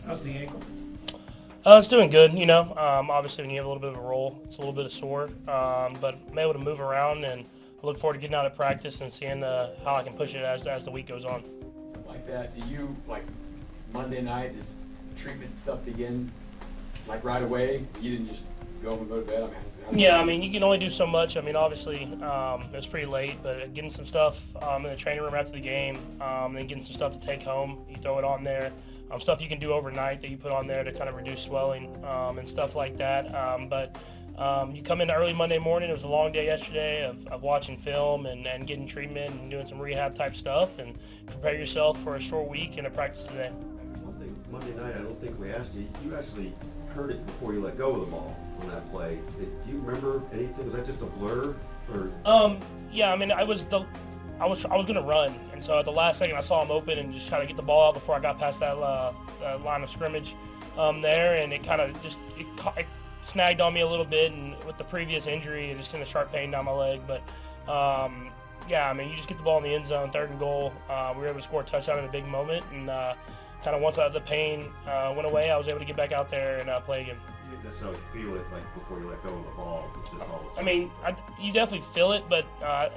How's the ankle? It's doing good, Obviously, when you have a little bit of a roll, it's a little bit of sore. But I'm able to move around, and I look forward to getting out of practice and seeing how I can push it as the week goes on. Something like that. Do you, Monday night, is treatment stuff begin, right away? You didn't just go home and go to bed? Yeah, you can only do so much. Obviously, it was pretty late, but getting some stuff in the training room after the game, then getting some stuff to take home, you throw it on there. Stuff you can do overnight that you put on there to kind of reduce swelling and stuff like that. But you come in early Monday morning. It was a long day yesterday of watching film and getting treatment and doing some rehab type stuff and prepare yourself for a short week and a practice today. One thing, Monday night, I don't think we asked you. You actually heard it before you let go of the ball on that play. Do you remember anything? Was that just a blur? Or? Yeah, I was going to run, and so at the last second I saw him open and just kind of get the ball out before I got past that line of scrimmage there, and it kind of just it snagged on me a little bit, and with the previous injury, it just sent a sharp pain down my leg. But yeah, you just get the ball in the end zone, 3rd and goal. We were able to score a touchdown in a big moment, and kind of once the pain went away, I was able to get back out there and play again. You didn't necessarily feel it before you let go of the ball. It's just all you definitely feel it, but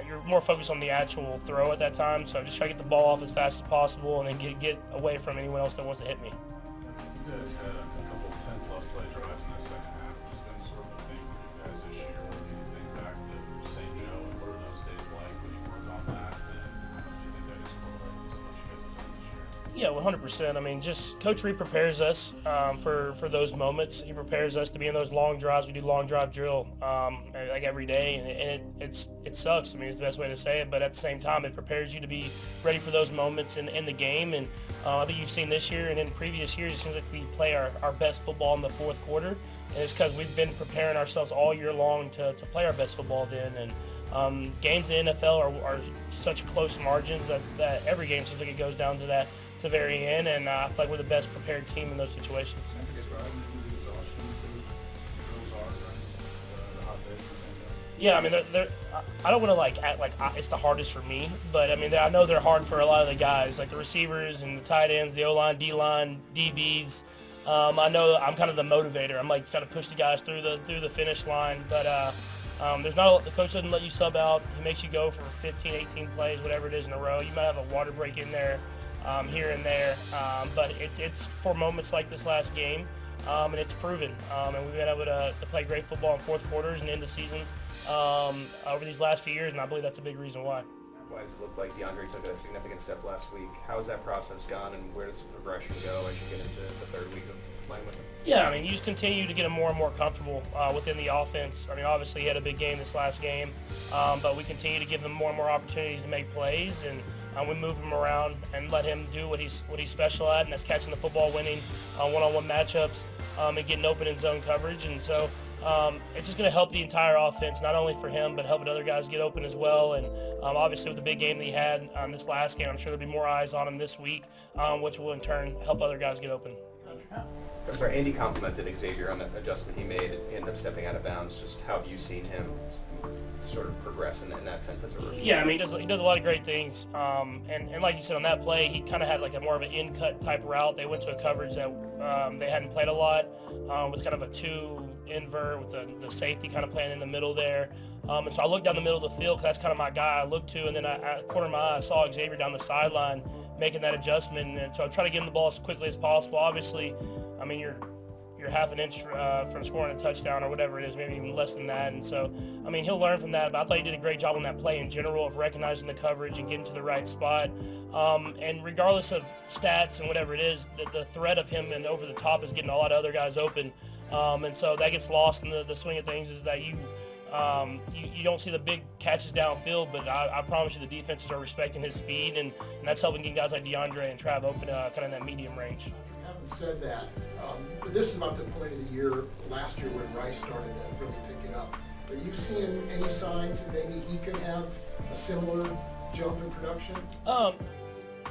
you're more focused on the actual throw at that time. So just try to get the ball off as fast as possible and then get away from anyone else that wants to hit me. You guys had a couple of 10-plus play drives in the second half, which has been sort of a theme for you guys this year. When you think back to St. Joe, and what are those days like when you work on that, and how much do you think that is correlated to what you guys have done this year? Yeah, 100%. Just Coach Reed prepares us for those moments. He prepares us to be in those long drives. We do long drive drill every day, and it sucks. It's the best way to say it, but at the same time, it prepares you to be ready for those moments in the game. And I think you've seen this year and in previous years, it seems like we play our best football in the 4th quarter, and it's because we've been preparing ourselves all year long to play our best football then. And games in the NFL are such close margins that every game seems like it goes down to that. To the very end, and I feel like we're the best prepared team in those situations. Yeah, I don't want to act like it's the hardest for me, but I know they're hard for a lot of the guys, like the receivers and the tight ends, the O-line, D-line, DBs. I know I'm kind of the motivator. I'm kind of push the guys through the finish line, but there's not the coach doesn't let you sub out. He makes you go for 15, 18 plays, whatever it is in a row. You might have a water break in there. Here and there, but it's for moments like this last game, and it's proven. And we've been able to play great football in 4th quarters and end the seasons over these last few years, and I believe that's a big reason why. Why does it look like DeAndre took a significant step last week? How has that process gone, and where does the progression go as you get into the 3rd week of playing with him? Yeah, you just continue to get him more and more comfortable within the offense. Obviously he had a big game this last game, but we continue to give him more and more opportunities to make plays, and we move him around and let him do what he's special at, and that's catching the football, winning one-on-one matchups, and getting open in zone coverage. And so it's just going to help the entire offense, not only for him, but helping other guys get open as well. And obviously with the big game that he had this last game, I'm sure there'll be more eyes on him this week, which will in turn help other guys get open. Sorry, Andy complimented Xavier on the adjustment he made. He ended up stepping out of bounds. Just how have you seen him sort of progress in that sense as a rookie? Yeah, he does a lot of great things. And like you said, on that play, he kind of had a more of an in-cut type route. They went to a coverage that they hadn't played a lot, with kind of a 2 invert with the safety kind of playing in the middle there. And so I looked down the middle of the field because that's kind of my guy I looked to, and then I cornered my eye, I saw Xavier down the sideline making that adjustment, and so I try to get him the ball as quickly as possible. Obviously, you're half an inch from scoring a touchdown or whatever it is, maybe even less than that. And so, he'll learn from that. But I thought he did a great job on that play in general of recognizing the coverage and getting to the right spot. And regardless of stats and whatever it is, the threat of him and over the top is getting a lot of other guys open. And so that gets lost in the swing of things, is that you don't see the big catches downfield, but I promise you the defenses are respecting his speed, and that's helping get guys like DeAndre and Trav open kind of in that medium range. Having said that, but this is about the point of the year last year when Rice started to really pick it up. Are you seeing any signs that maybe he could have a similar jump in production?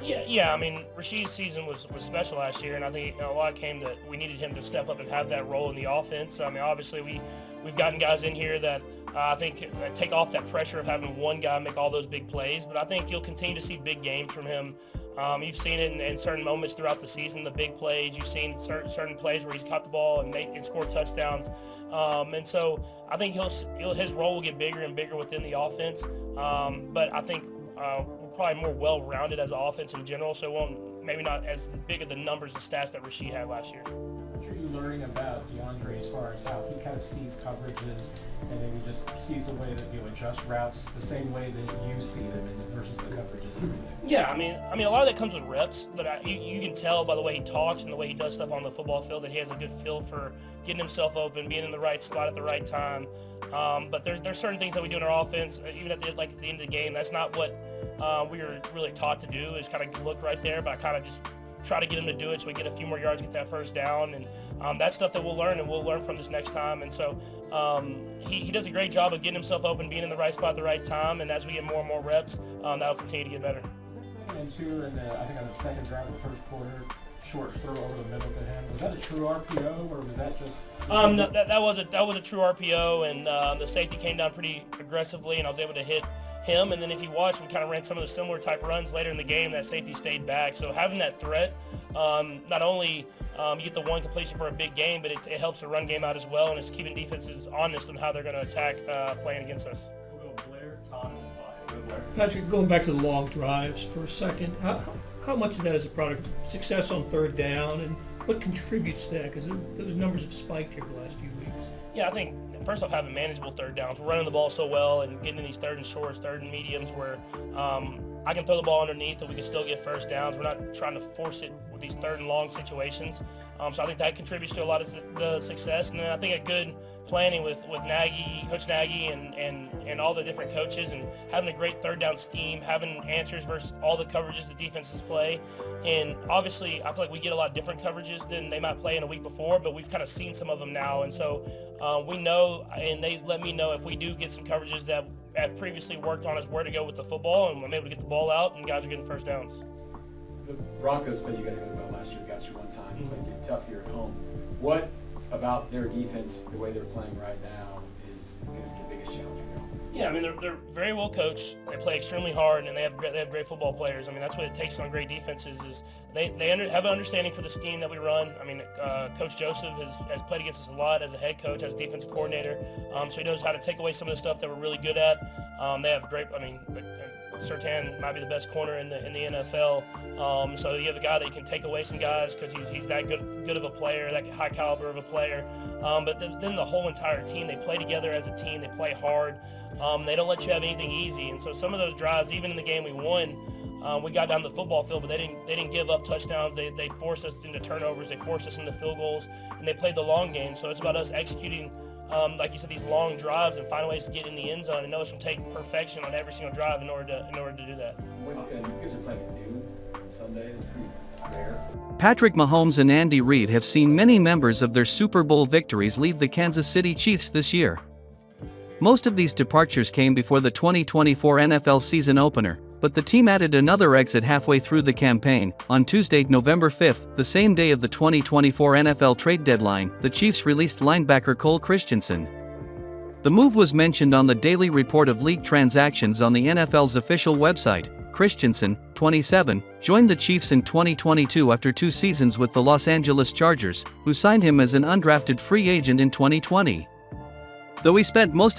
Yeah. Rashid's season was special last year, and I think a lot came that we needed him to step up and have that role in the offense. Obviously we've gotten guys in here that I think take off that pressure of having one guy make all those big plays, but I think you'll continue to see big games from him You've seen it in certain moments throughout the season, the big plays. You've seen certain plays where he's caught the ball and scored touchdowns. And so I think his role will get bigger and bigger within the offense. But I think we're probably more well-rounded as an offense in general, so it won't, maybe not as big of the numbers and stats that Rasheed had last year. What are you learning about DeAndre as far as how he kind of sees coverages and maybe just sees the way that you adjust routes the same way that you see them versus the coverages and everything? Yeah, I mean, a lot of that comes with reps, but you can tell by the way he talks and the way he does stuff on the football field that he has a good feel for getting himself open, being in the right spot at the right time. But there's certain things that we do in our offense, even at the end of the game. That's not what we were really taught to do, is kind of look right there, but I kind of just try to get him to do it so we get a few more yards, get that first down, and that's stuff that we'll learn from this next time. And so he does a great job of getting himself open, being in the right spot at the right time, and as we get more and more reps, that'll continue to get better. And two, I think on the second drive of the first quarter, short throw over the middle to him. Was that a true RPO, or was that just? No, that was a true RPO, and the safety came down pretty aggressively, and I was able to hit him. And then if you watch, we kind of ran some of the similar type runs later in the game. That safety stayed back, so having that threat, not only you get the one completion for a big game, but it helps the run game out as well, and it's keeping defenses honest on how they're going to attack playing against us. We'll go Blair, Todd, and Blair. Patrick, going back to the long drives for a second, how much of that is a product of success on third down, and what contributes to that? Because those numbers have spiked here the last few weeks. Yeah, I think first off, having manageable third downs. We're running the ball so well and getting in these third and shorts, third and mediums where I can throw the ball underneath and we can still get first downs. We're not trying to force it with these third and long situations. So I think that contributes to a lot of the success. And then I think a good planning with Nagy, Coach Nagy, and all the different coaches, and having a great third down scheme, having answers versus all the coverages the defenses play. And obviously, I feel like we get a lot of different coverages than they might play in a week before, but we've kind of seen some of them now. And so we know, and they let me know if we do get some coverages that have previously worked on us where to go with the football, and I'm able to get the ball out, and guys are getting first downs. The Broncos played you guys really well last year, got you one time. It's like you're tough here at home. What about their defense, the way they're playing right now, is going to be the biggest challenge for them? Yeah, I mean, they're very well coached. They play extremely hard, and they have great football players. I mean, that's what it takes on great defenses is they have an understanding for the scheme that we run. I mean, Coach Joseph has played against us a lot as a head coach, as a defensive coordinator, so he knows how to take away some of the stuff that we're really good at. They have great, I mean, Surtain might be the best corner in the NFL. So you have a guy that can take away some guys because he's that good of a player, that high caliber of a player. But then the whole entire team, they play together as a team. They play hard. They don't let you have anything easy. And so some of those drives, even in the game we won, we got down the football field, but they didn't give up touchdowns. They forced us into turnovers. They forced us into field goals, and they played the long game. So it's about us executing, like you said, these long drives and finding ways to get in the end zone. And know it's going to take perfection on every single drive in order to do that. And you guys are playing at noon on Sunday. It's pretty rare. Patrick Mahomes and Andy Reid have seen many members of their Super Bowl victories leave the Kansas City Chiefs this year. Most of these departures came before the 2024 NFL season opener, but the team added another exit halfway through the campaign. On Tuesday, November 5th, the same day of the 2024 NFL trade deadline, the Chiefs released linebacker Cole Christensen. The move was mentioned on the daily report of league transactions on the NFL's official website. Christensen, 27, joined the Chiefs in 2022 after 2 seasons with the Los Angeles Chargers, who signed him as an undrafted free agent in 2020. Though he spent most of